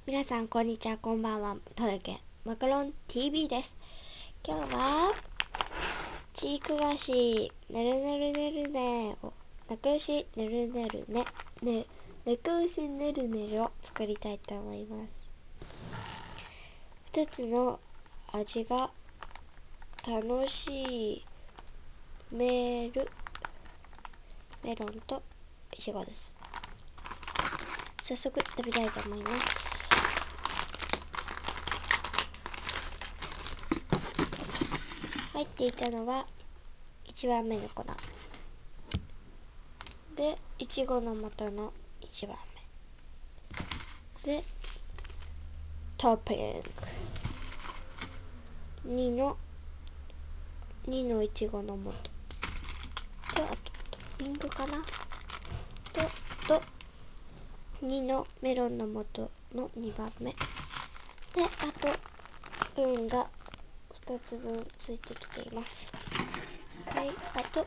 皆さんこんにちは、こんばんは。トルケマカロン TV です。今日はチーク菓子ねるねるねるねをなくしねるねるねねなくしねるねるを作りたいと思います。2つの味が楽しめるメロンといちごです。早速食べたいと思います。入っていたのは1番目の粉で、いちごの素の1番目で、トッピング2のいちごの素と、あとトッピングかなと2のメロンの素の2番目で、あとスプーンが2つ分ついてきています。はい、あと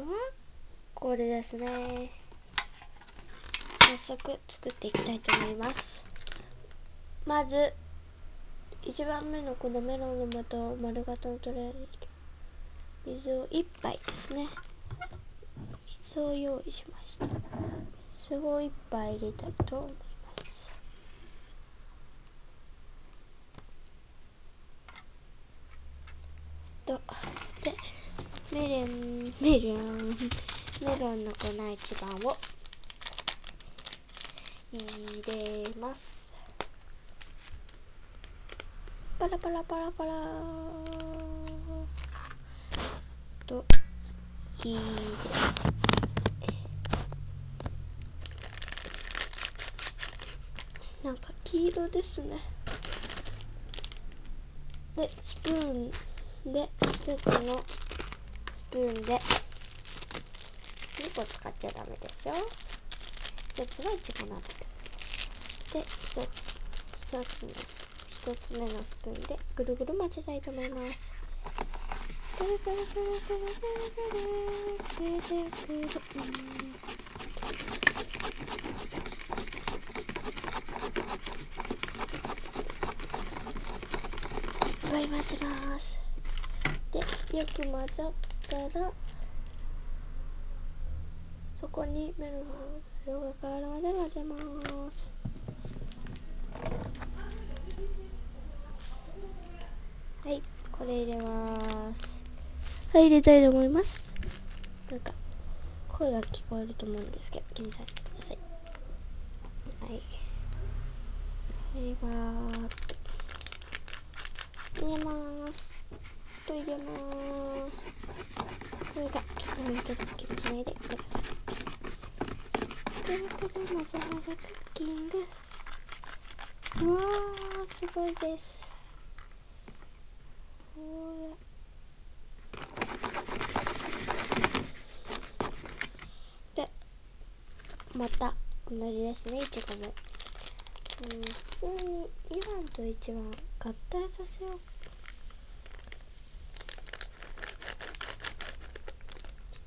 はこれですね。早速作っていきたいと思います。まず1番目のこのメロンの素を丸型のトレーに入れ、水を1杯ですね。水を用意しました。水を1杯入れたいと思います。でメロンの粉1番を入れます。パラパラパラパラと入れ、なんか黄色ですね。でスプーンで1つのスプーンで2個使っちゃダメですよ。1つはいちごなので、1つ目のスプーンでぐるぐる混ぜたいと思います。ぐるぐるぐるぐるぐるぐるぐるぐる。いっぱい混ぜます。でよく混ざったら、そこにメロンの色が変わるまで混ぜます。はい、これ入れます。はい、入れたいと思います。なんか声が聞こえると思うんですけど、気にさせてください。はい、入れます。入れますと入れます。これが聞こえた時気にしないでください。くるくる混ぜ混ぜクッキング。うわー、すごいです。でまた同じですね。いちごも普通に2番と1番合体させよう。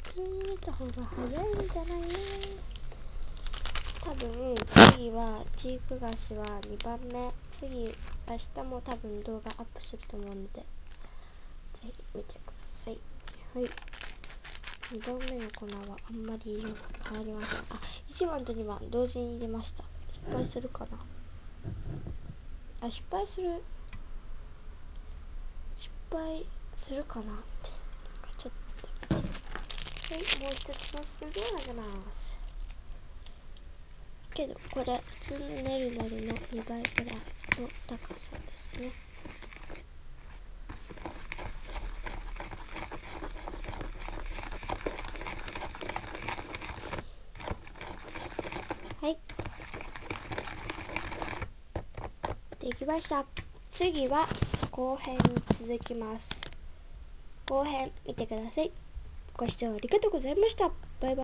普通に見た方が早いんじゃないの。多分次はチーク菓子は2番目、次明日も多分動画アップすると思うので、ぜひ見てください。はい、2番目の粉はあんまり色が変わりません。1番と2番同時に入れました。失敗するかな。失敗するかなって、ちょっと。はい、もう一つのスプーンで混ぜます。けどこれ普通のねるねるの2倍ぐらいの高さですね。はい、できました。次は後編に続きます。後編見てください。ご視聴ありがとうございました。